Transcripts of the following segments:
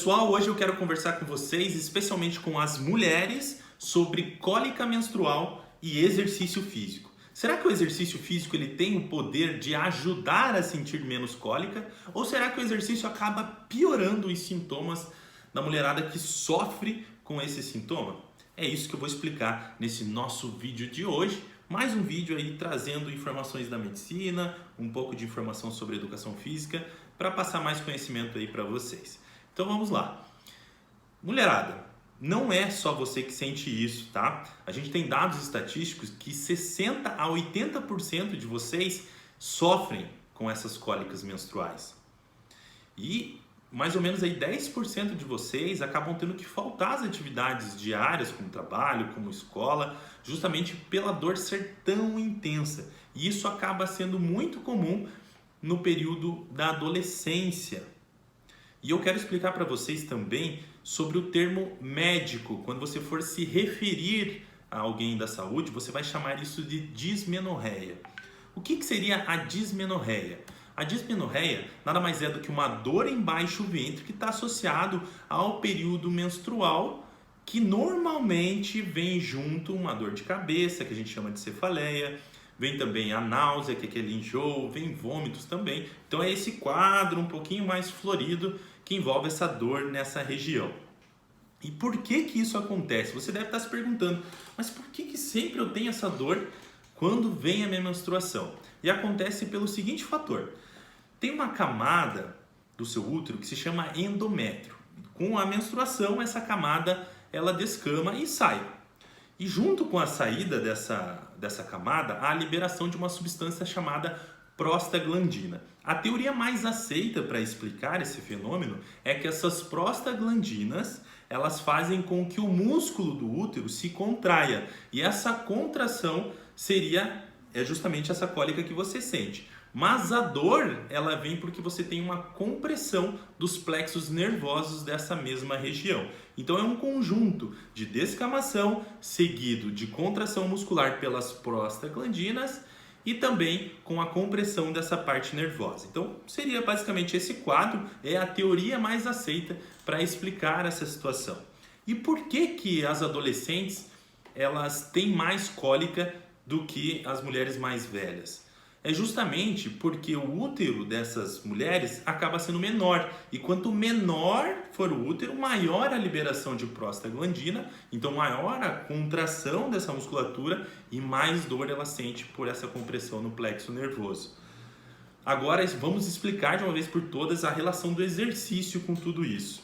Pessoal, hoje eu quero conversar com vocês, especialmente com as mulheres, sobre cólica menstrual e exercício físico. Será que o exercício físico ele tem o poder de ajudar a sentir menos cólica? Ou será que o exercício acaba piorando os sintomas da mulherada que sofre com esse sintoma? É isso que eu vou explicar nesse nosso vídeo de hoje. Mais um vídeo aí trazendo informações da medicina, um pouco de informação sobre educação física, para passar mais conhecimento aí para vocês. Então vamos lá. Mulherada, não é só você que sente isso, tá? A gente tem dados estatísticos que 60 a 80% de vocês sofrem com essas cólicas menstruais. E mais ou menos aí 10% de vocês acabam tendo que faltar às atividades diárias, como trabalho, como escola, justamente pela dor ser tão intensa. E isso acaba sendo muito comum no período da adolescência. E eu quero explicar para vocês também sobre o termo médico. Quando você for se referir a alguém da saúde, você vai chamar isso de dismenorreia. O que seria a dismenorreia? A dismenorreia nada mais é do que uma dor em baixo ventre que está associado ao período menstrual, que normalmente vem junto uma dor de cabeça, que a gente chama de cefaleia, vem também a náusea, que é aquele enjoo, vem vômitos também. Então é esse quadro um pouquinho mais florido que envolve essa dor nessa região. E por que isso acontece? Você deve estar se perguntando, mas por que sempre eu tenho essa dor quando vem a minha menstruação? E acontece pelo seguinte fator. Tem uma camada do seu útero que se chama endométrio. Com a menstruação, essa camada ela descama e sai. E junto com a saída dessa camada, há a liberação de uma substância chamada prostaglandina. A teoria mais aceita para explicar esse fenômeno é que essas prostaglandinas elas fazem com que o músculo do útero se contraia. E essa contração é justamente essa cólica que você sente. Mas a dor, ela vem porque você tem uma compressão dos plexos nervosos dessa mesma região. Então é um conjunto de descamação seguido de contração muscular pelas prostaglandinas e também com a compressão dessa parte nervosa. Então seria basicamente esse quadro, é a teoria mais aceita para explicar essa situação. E por que as adolescentes elas têm mais cólica do que as mulheres mais velhas? É justamente porque o útero dessas mulheres acaba sendo menor. E quanto menor for o útero, maior a liberação de prostaglandina, então maior a contração dessa musculatura e mais dor ela sente por essa compressão no plexo nervoso. Agora vamos explicar de uma vez por todas a relação do exercício com tudo isso.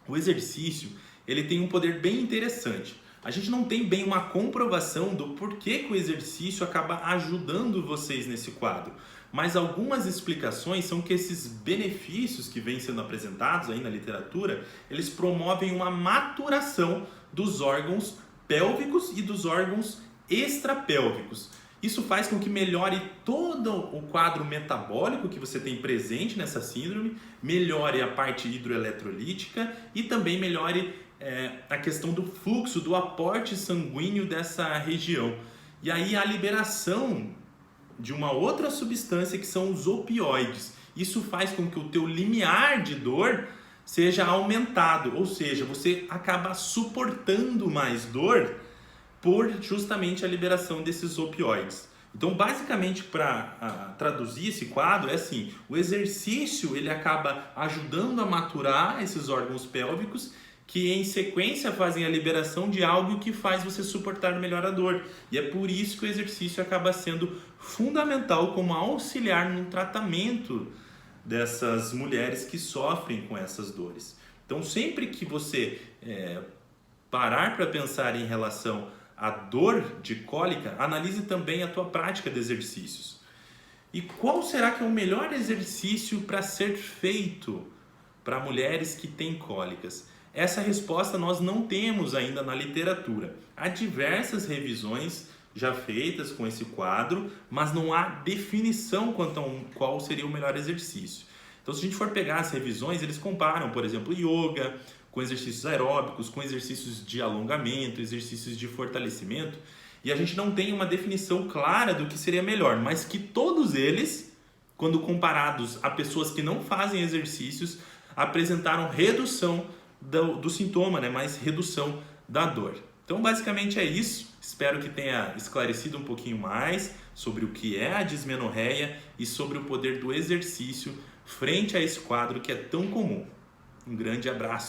O exercício ele tem um poder bem interessante. A gente não tem bem uma comprovação do porquê que o exercício acaba ajudando vocês nesse quadro. Mas algumas explicações são que esses benefícios que vêm sendo apresentados aí na literatura, eles promovem uma maturação dos órgãos pélvicos e dos órgãos extrapélvicos. Isso faz com que melhore todo o quadro metabólico que você tem presente nessa síndrome, melhore a parte hidroeletrolítica e também melhore a questão do fluxo, do aporte sanguíneo dessa região. E aí a liberação de uma outra substância que são os opioides. Isso faz com que o teu limiar de dor seja aumentado, ou seja, você acaba suportando mais dor por justamente a liberação desses opioides. Então, basicamente, para traduzir esse quadro, é assim, o exercício ele acaba ajudando a maturar esses órgãos pélvicos que em sequência fazem a liberação de algo que faz você suportar melhor a dor. E é por isso que o exercício acaba sendo fundamental como auxiliar no tratamento dessas mulheres que sofrem com essas dores. Então, sempre que você parar para pensar em relação à dor de cólica, analise também a tua prática de exercícios. E qual será que é o melhor exercício para ser feito para mulheres que têm cólicas? Essa resposta nós não temos ainda na literatura. Há diversas revisões já feitas com esse quadro, mas não há definição quanto a qual seria o melhor exercício. Então, se a gente for pegar as revisões, eles comparam, por exemplo, yoga com exercícios aeróbicos, com exercícios de alongamento, exercícios de fortalecimento, e a gente não tem uma definição clara do que seria melhor, mas que todos eles, quando comparados a pessoas que não fazem exercícios, apresentaram redução do sintoma, né? Mais redução da dor. Então, basicamente é isso. Espero que tenha esclarecido um pouquinho mais sobre o que é a dismenorreia e sobre o poder do exercício frente a esse quadro que é tão comum. Um grande abraço.